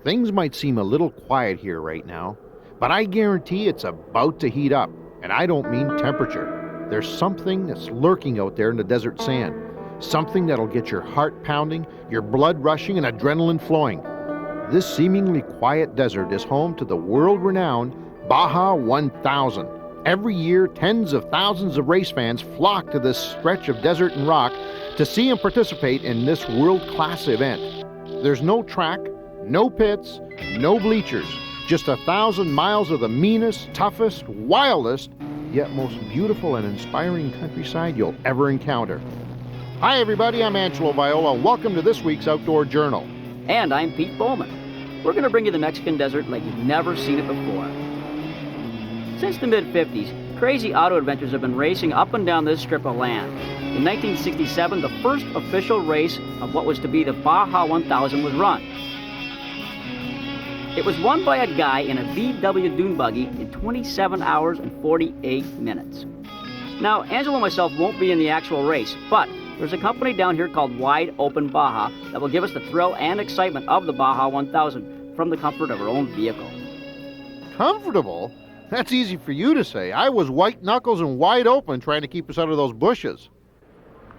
Things might seem a little quiet here right now, but I guarantee it's about to heat up, and I don't mean temperature. There's something that's lurking out there in the desert sand, something that'll get your heart pounding, your blood rushing, and adrenaline flowing. This seemingly quiet desert is home to the world-renowned Baja 1000. Every year, tens of thousands of race fans flock to this stretch of desert and rock to see and participate in this world-class event. There's no track, no pits, no bleachers, just 1,000 miles of the meanest, toughest, wildest, yet most beautiful and inspiring countryside you'll ever encounter. Hi everybody, I'm Angelo Viola. Welcome to this week's Outdoor Journal. And I'm Pete Bowman. We're going to bring you the Mexican desert like you've never seen it before. Since the mid-50s, crazy auto adventures have been racing up and down this strip of land. In 1967, the first official race of what was to be the Baja 1000 was run. It was won by a guy in a VW dune buggy in 27 hours and 48 minutes. Now, Angelo and myself won't be in the actual race, but there's a company down here called WIDE Open Baja that will give us the thrill and excitement of the Baja 1000 from the comfort of our own vehicle. Comfortable? That's easy for you to say. I was white knuckles and wide open trying to keep us out of those bushes.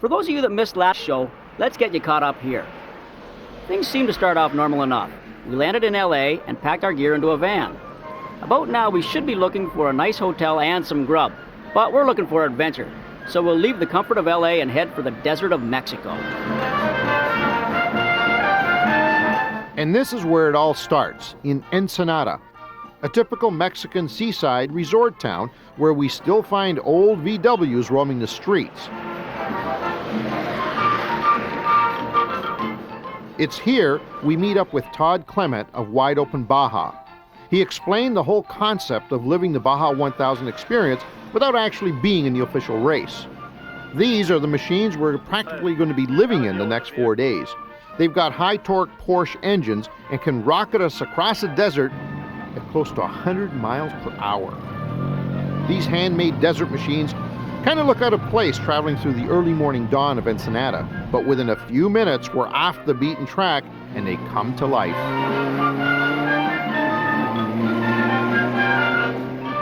For those of you that missed last show, let's get you caught up here. Things seem to start off normal enough. We landed in LA and packed our gear into a van. About now, we should be looking for a nice hotel and some grub, but we're looking for adventure, so we'll leave the comfort of LA and head for the desert of Mexico. And this is where it all starts, in Ensenada, a typical Mexican seaside resort town where we still find old VWs roaming the streets. It's here we meet up with Todd Clement of WIDE Open Baja. He explained the whole concept of living the Baja 1000 experience without actually being in the official race. These are the machines we're practically going to be living in the next 4 days. They've got high-torque Porsche engines and can rocket us across the desert at close to 100 miles per hour. These handmade desert machines kind of look out of place traveling through the early morning dawn of Ensenada, but within a few minutes we're off the beaten track and they come to life.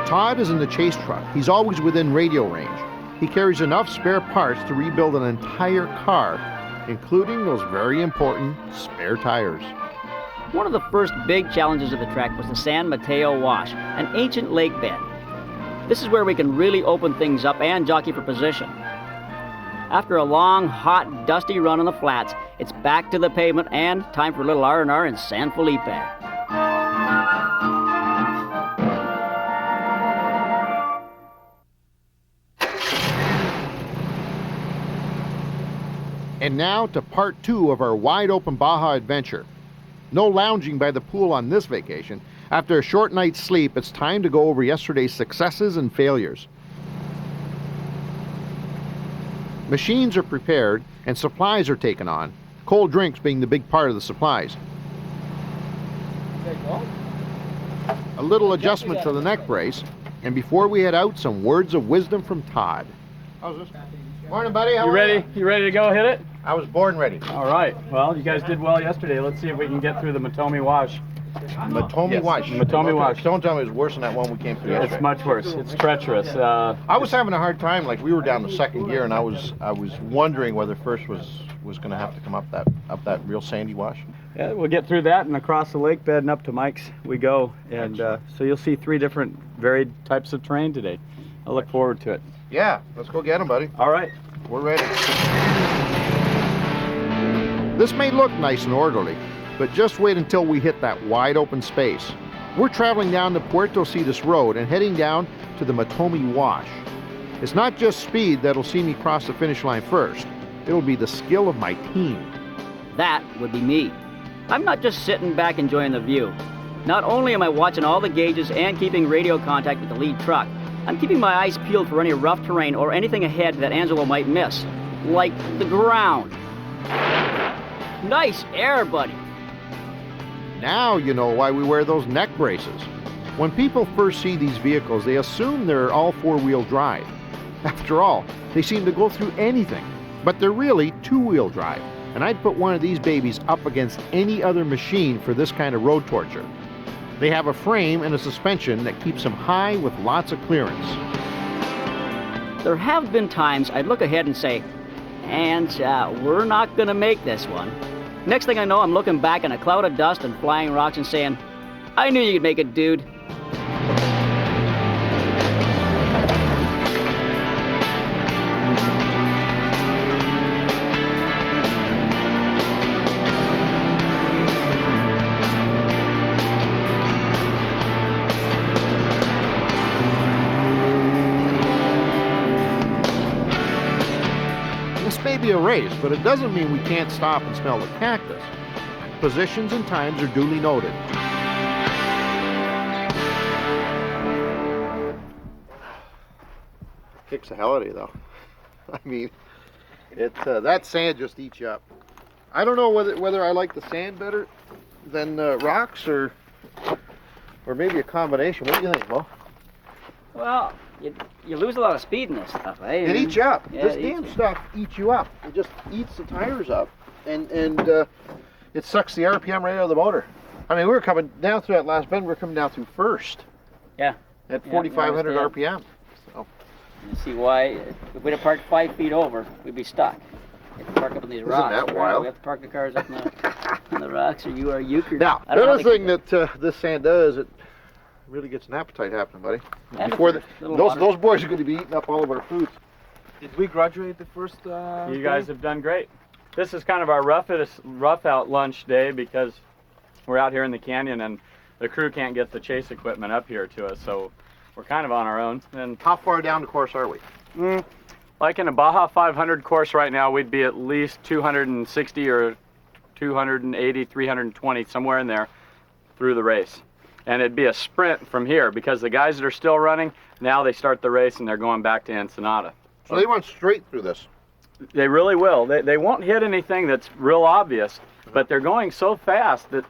Todd is in the chase truck. He's always within radio range. He carries enough spare parts to rebuild an entire car, including those very important spare tires. One of the first big challenges of the trek was the San Mateo Wash, an ancient lake bed. This is where we can really open things up and jockey for position. After a long, hot, dusty run on the flats, it's back to the pavement and time for a little R&R in San Felipe. And now to part 2 of our Wide Open Baja adventure. No lounging by the pool on this vacation. After a short night's sleep, it's time to go over yesterday's successes and failures. Machines are prepared and supplies are taken on, cold drinks being the big part of the supplies. A little adjustment to the neck brace, and before we head out, some words of wisdom from Todd. How's this? Morning, buddy. How You are ready? You ready to go hit it? I was born ready. All right. Well, you guys did well yesterday. Let's see if we can get through the Matomi Wash. Matomi Yes, Wash. Matomi Wash. Don't tell me it was worse than that one we came through yesterday. It's much worse. It's treacherous. I was having a hard time. Like, we were down to second gear, and I was wondering whether first was going to have to come up that real sandy wash. Yeah, we'll get through that and across the lake bed and up to Mike's we go. And so you'll see 3 different varied types of terrain today. I look forward to it. Yeah, let's go get them, buddy. All right. We're ready. This may look nice and orderly, but just wait until we hit that wide open space. We're traveling down the Puerto Cetus Road and heading down to the Matomi Wash. It's not just speed that'll see me cross the finish line first. It'll be the skill of my team. That would be me. I'm not just sitting back enjoying the view. Not only am I watching all the gauges and keeping radio contact with the lead truck, I'm keeping my eyes peeled for any rough terrain or anything ahead that Angelo might miss, like the ground. Nice air, buddy. Now you know why we wear those neck braces. When people first see these vehicles, they assume they're all 4-wheel drive. After all, they seem to go through anything, but they're really 2-wheel drive. and I'd put one of these babies up against any other machine for this kind of road torture. They have a frame and a suspension that keeps them high with lots of clearance. There have been times I'd look ahead and say, and we're not gonna make this one. Next thing I know, I'm looking back in a cloud of dust and flying rocks and saying, I knew you could make it, dude. This may be a race, but it doesn't mean we can't stop and smell the cactus. Positions and times are duly noted. Kicks the hell out of you, though. I mean, that sand just eats you up. I don't know whether I like the sand better than rocks or maybe a combination. What do you think, Mo? Well, you lose a lot of speed in this stuff, eh? It eats you up. Yeah, This damn stuff eats you up. It just eats the tires up, and it sucks the RPM right out of the motor. I mean, we were coming down through that last bend. We were coming down through first. Yeah. At 4,500 RPM. So. You see why? If we'd have parked 5 feet over, we'd be stuck. We have to park up in these rocks. Isn't that wild? We have to park the cars up in the rocks, or you are euchred. Now, the other thing that this sand does, it really gets an appetite happening, buddy. And Before those those boys are going to be eating up all of our food. Did we graduate the first? You guys have done great. This is kind of our rough out lunch day because we're out here in the canyon and the crew can't get the chase equipment up here to us, so we're kind of on our own. And How far down the course are we? like in a Baja 500 course right now, we'd be at least 260 or 280, 320, somewhere in there through the race. And it'd be a sprint from here because the guys that are still running, now they start the race and they're going back to Ensenada. So they run straight through this. They really will. They won't hit anything that's real obvious, but they're going so fast that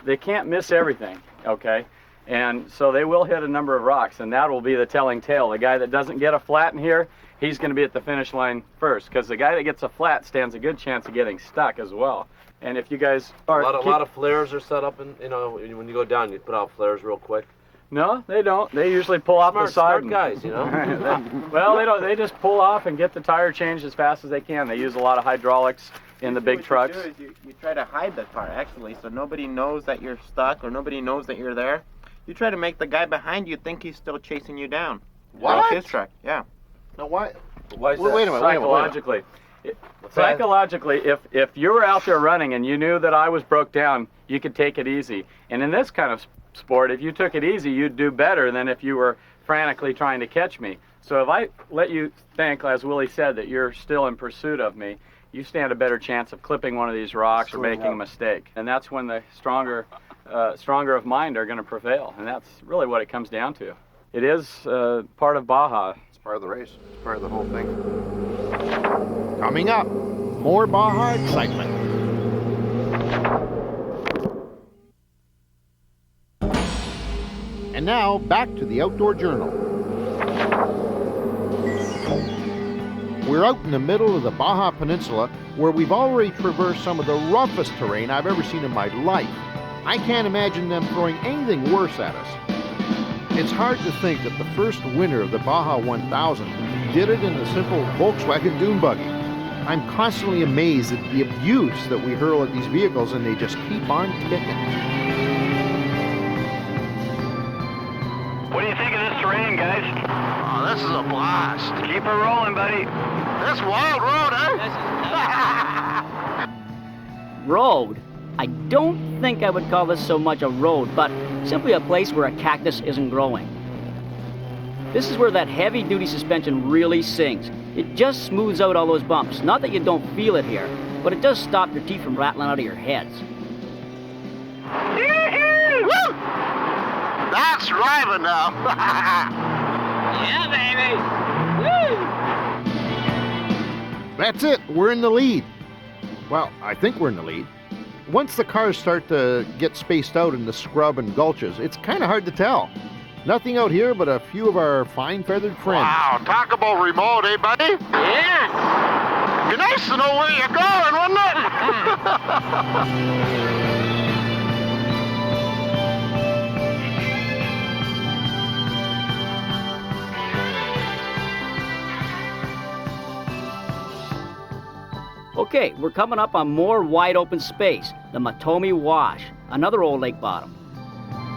they can't miss everything, okay? And so they will hit a number of rocks, and that will be the telling tale. The guy that doesn't get a flat in here, he's going to be at the finish line first, because the guy that gets a flat stands a good chance of getting stuck as well. And if you guys are... A lot of flares are set up, and you know, when you go down, you put out flares real quick. No, they don't. They usually pull off the side. Smart guys, you know. Well, they don't. They just pull off and get the tire changed as fast as they can. They use a lot of hydraulics in the big trucks. What you do is you try to hide the car, actually, so nobody knows that you're stuck or nobody knows that you're there. You try to make the guy behind you think he's still chasing you down. What? His truck, yeah. Now, why? Why is that? Wait a minute. Psychologically, psychologically, if you were out there running and you knew that I was broke down, you could take it easy. And in this kind of sport, if you took it easy, you'd do better than if you were frantically trying to catch me. So if I let you think, as Willie said, that you're still in pursuit of me, you stand a better chance of clipping one of these rocks or making a mistake. And that's when the stronger of mind are going to prevail. And that's really what it comes down to. It is part of Baja. It's part of the race. It's part of the whole thing. Coming up, more Baja excitement. And now, back to the Outdoor Journal. We're out in the middle of the Baja Peninsula, where we've already traversed some of the roughest terrain I've ever seen in my life. I can't imagine them throwing anything worse at us. It's hard to think that the first winner of the Baja 1000 did it in a simple Volkswagen dune buggy. I'm constantly amazed at the abuse that we hurl at these vehicles, and they just keep on ticking. What do you think of this terrain, guys? Oh, this is a blast. Keep her rolling, buddy. This wild road, huh? Road? I don't think I would call this so much a road, but simply a place where a cactus isn't growing. This is where that heavy-duty suspension really sings. It just smooths out all those bumps. Not that you don't feel it here, but it does stop your teeth from rattling out of your heads. Woo! That's driving now. Yeah, baby! Woo! That's it. We're in the lead. Well, I think we're in the lead. Once the cars start to get spaced out in the scrub and gulches, it's kind of hard to tell. Nothing out here but a few of our fine feathered friends. Wow, talk about remote, eh, buddy? Yeah! Be nice to know where you're going, wouldn't it? Okay, we're coming up on more wide open space, the Matomi Wash, another old lake bottom.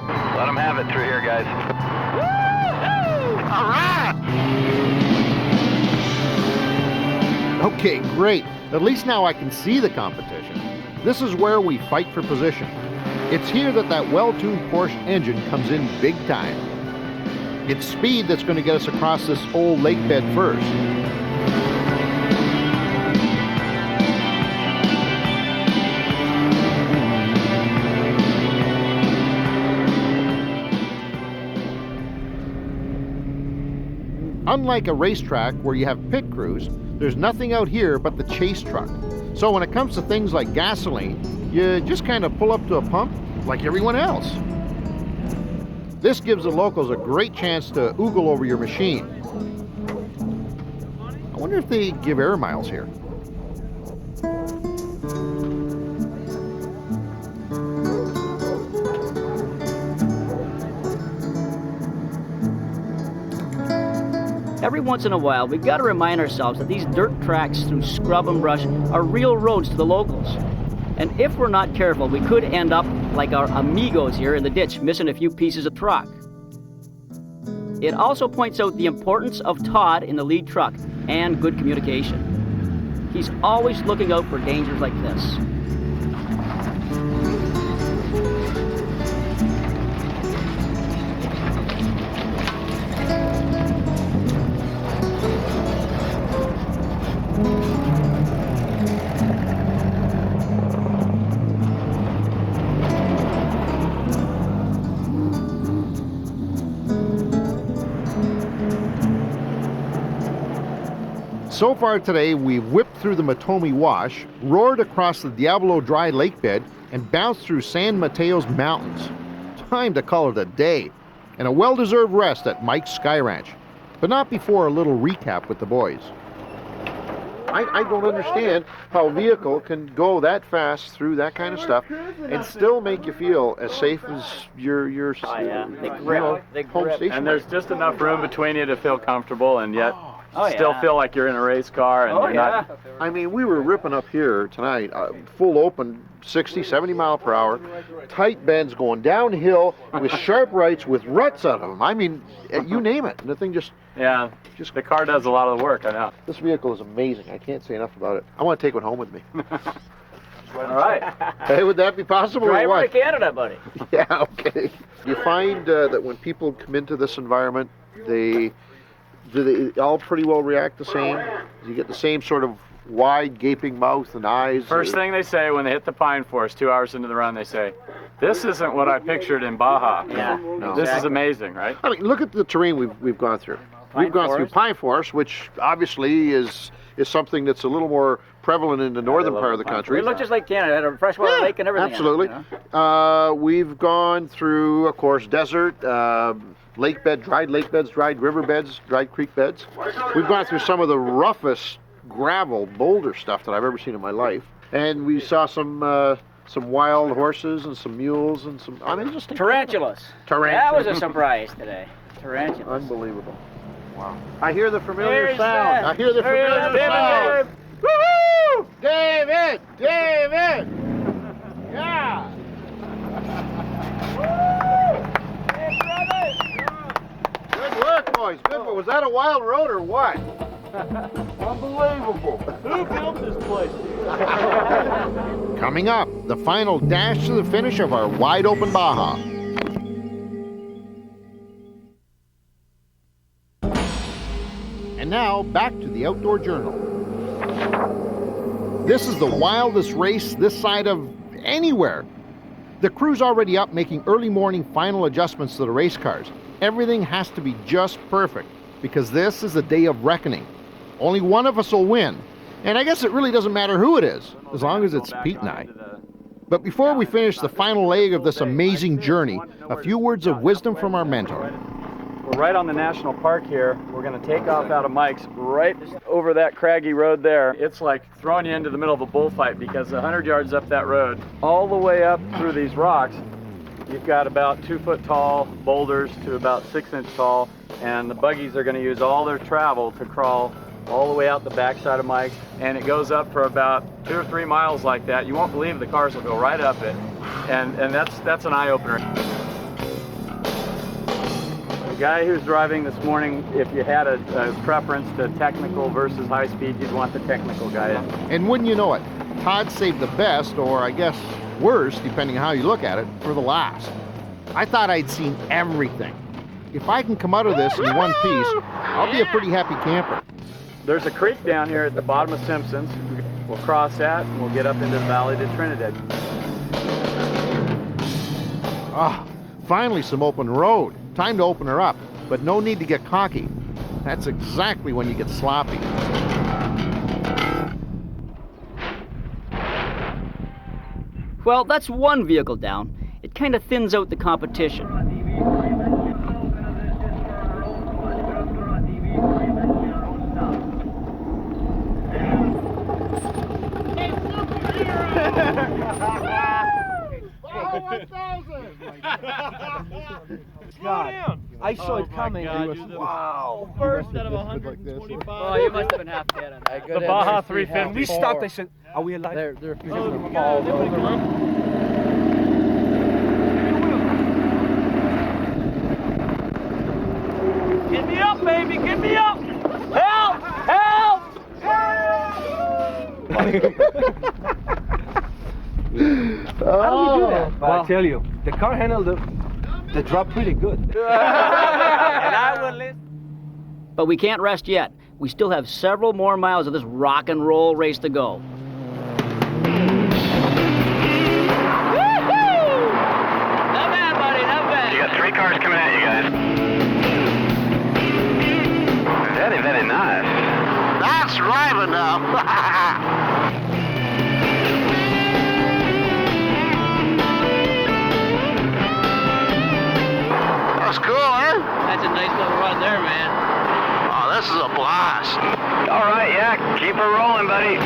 Let them have it through here, guys. All right. Okay, great. At least now I can see the competition. This is where we fight for position. It's here that well-tuned Porsche engine comes in big time. It's speed that's going to get us across this old lake bed first. Unlike a racetrack where you have pit crews, there's nothing out here but the chase truck. So when it comes to things like gasoline, you just kind of pull up to a pump like everyone else. This gives the locals a great chance to oogle over your machine. I wonder if they give air miles here. Every once in a while, we've got to remind ourselves that these dirt tracks through scrub and brush are real roads to the locals. And if we're not careful, we could end up like our amigos here in the ditch, missing a few pieces of truck. It also points out the importance of Todd in the lead truck and good communication. He's always looking out for dangers like this. So far today, we've whipped through the Matomi Wash, roared across the Diablo dry lake bed, and bounced through San Mateo's mountains. Time to call it a day, and a well-deserved rest at Mike's Sky Ranch. But not before a little recap with the boys. I don't understand how a vehicle can go that fast through that kind of stuff and still make you feel as safe as your home station. And there's just enough room between you to feel comfortable and yet still feel like you're in a race car and you're not. I mean, we were ripping up here tonight, full open, 60, 70 mile per hour, tight bends going downhill with sharp rights with ruts out of them. I mean, you name it. The thing just The car does a lot of the work, I know. This vehicle is amazing. I can't say enough about it. I want to take one home with me. All right. Hey, would that be possible? Drive or her what? to Canada, buddy. Yeah, okay. You find that when people come into this environment, do they all pretty well react the same? Do you get the same sort of wide, gaping mouth and eyes? First thing they say when they hit the pine forest 2 hours into the run, they say, "This isn't what I pictured in Baja." Yeah. No. This is amazing, right? I mean, look at the terrain we've gone through. We've gone through pine forest, which obviously is something that's a little more prevalent in the northern part of the country. We look just like Canada, had a freshwater lake and everything. Absolutely. We've gone through, of course, desert, lake bed, dried lake beds, dried river beds, dried creek beds. We've gone through some of the roughest gravel boulder stuff that I've ever seen in my life. And we saw some wild horses and some mules and some, I mean, just Tarantulas. That was a surprise today. Tarantulas. Unbelievable. Wow. I hear the familiar There's sound. that. I hear the familiar sound. Woo-hoo! David! David! Yeah! Good work, boys. Good work. Was that a wild road or what? Unbelievable. Who built this place? Coming up, the final dash to the finish of our wide open Baja. And now, back to the Outdoor Journal. This is the wildest race this side of anywhere. The crew's already up making early morning final adjustments to the race cars. Everything has to be just perfect because this is a day of reckoning. Only one of us will win. And I guess it really doesn't matter who it is, as long as it's Pete and I. But before we finish the final leg of this amazing journey, a few words of wisdom from our mentor. We're right on the national park here. We're going to take off out of Mike's right over that craggy road there. It's like throwing you into the middle of a bullfight because 100 yards up that road, all the way up through these rocks, you've got about 2-foot tall boulders to about 6-inch tall, and the buggies are going to use all their travel to crawl all the way out the backside of Mike's, and it goes up for about 2 or 3 miles like that. You won't believe the cars will go right up it, and that's an eye-opener. The guy who's driving this morning, if you had a preference to technical versus high speed, you'd want the technical guy in. And wouldn't you know it, Todd saved the best, or I guess worse, depending on how you look at it, for the last. I thought I'd seen everything. If I can come out of this in one piece, I'll be a pretty happy camper. There's a creek down here at the bottom of Simpson's. We'll cross that and we'll get up into the valley to Trinidad. Ah, finally some open road. Time to open her up, but no need to get cocky. That's exactly when you get sloppy. Well, that's one vehicle down. It kind of thins out the competition. God, I saw it coming. Wow. First out of 125. Oh, you must have been half dead on that. The Baja 350. We stopped. I said, are we alive? They're a few different falls over. Get me up, baby! Get me up! Help! Help! How do we do that? Well, I tell you, the car handled the drop pretty good. And I will listen. But we can't rest yet. We still have several more miles of this rock and roll race to go. Woo-hoo! Not bad, buddy, not bad. You got 3 cars coming at you guys. Very, very nice. That's driving now. That's cool, huh? That's a nice little run there, man. Oh, this is a blast. All right, yeah, keep her rolling, buddy.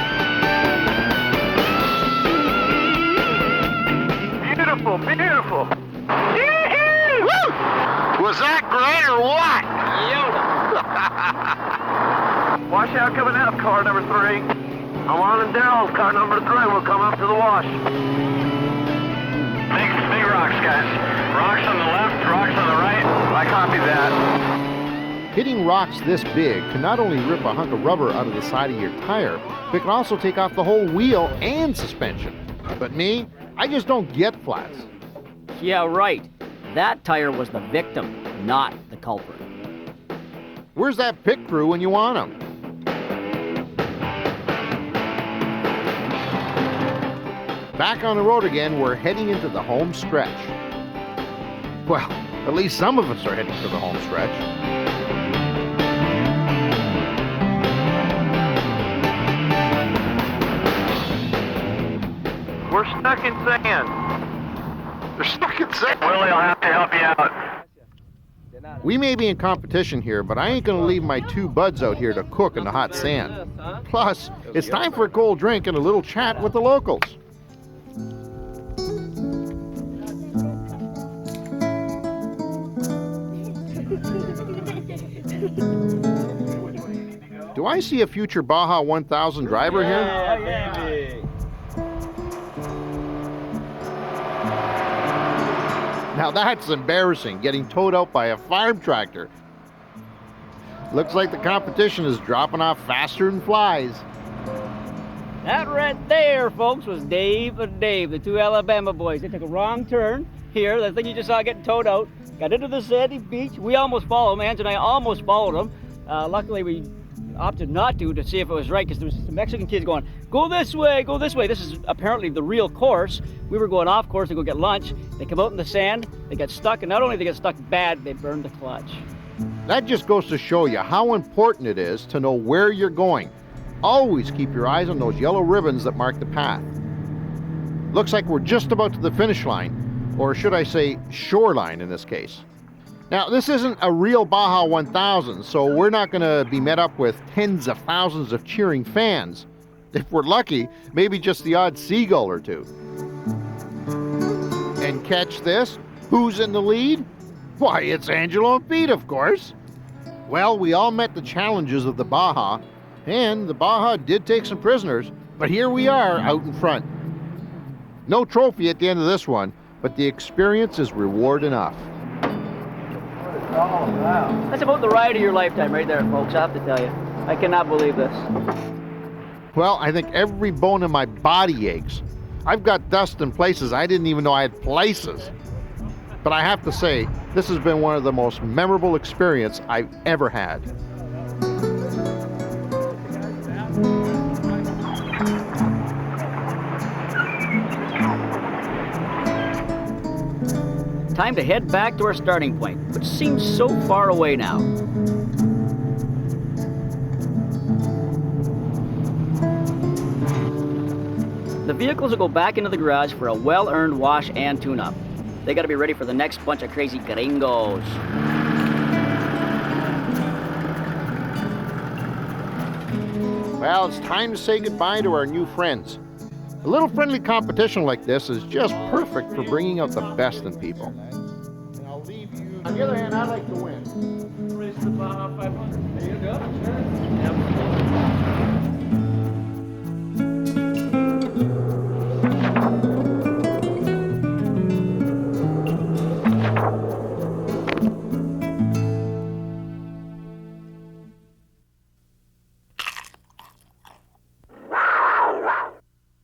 Beautiful, beautiful. Woo! Was that great or what? Wash out coming out, car number 3. Alon and Daryl's car number 3 will come up to the wash. Big rocks, guys. Rocks on the left, rocks on the right. I copy that. Hitting rocks this big can not only rip a hunk of rubber out of the side of your tire, but it can also take off the whole wheel and suspension. But me, I just don't get flats. Yeah, right. That tire was the victim, not the culprit. Where's that pit crew when you want them? Back on the road again, we're heading into the home stretch. Well, at least some of us are heading for the home stretch. We're stuck in sand. They're stuck in sand. Willie will have to help you out. We may be in competition here, but I ain't gonna leave my 2 buds out here to cook in the hot sand. Plus, it's time for a cold drink and a little chat with the locals. Do I see a future Baja 1000 driver here? Now that's embarrassing, getting towed out by a farm tractor. Looks like the competition is dropping off faster than flies. That right there, folks, was Dave and Dave, the 2 Alabama boys. They took a wrong turn here, the thing you just saw getting towed out, got into the sandy beach. We almost followed them. Ange and I almost followed them. Luckily, we opted not to see if it was right, because there was some Mexican kids going, go this way, go this way. This is apparently the real course. We were going off course to go get lunch. They come out in the sand, they got stuck, and not only did they get stuck bad, they burned the clutch. That just goes to show you how important it is to know where you're going. Always keep your eyes on those yellow ribbons that mark the path. Looks like we're just about to the finish line, or should I say shoreline in this case. Now, this isn't a real Baja 1000, so we're not going to be met up with tens of thousands of cheering fans. If we're lucky, maybe just the odd seagull or two. And catch this, who's in the lead? Why, it's Angelo and Pete, of course. Well, we all met the challenges of the Baja, and the Baja did take some prisoners, but here we are out in front. No trophy at the end of this one, but the experience is reward enough. That's about the ride of your lifetime right there, folks, I have to tell you. I cannot believe this. Well, I think every bone in my body aches. I've got dust in places I didn't even know I had places. But I have to say, this has been one of the most memorable experiences I've ever had. Time to head back to our starting point, which seems so far away now. The vehicles will go back into the garage for a well-earned wash and tune-up. They gotta be ready for the next bunch of crazy gringos. Well, it's time to say goodbye to our new friends. A little friendly competition like this is just perfect for bringing out the best in people. On the other hand, I like to win. Race the Baja 500. There you go.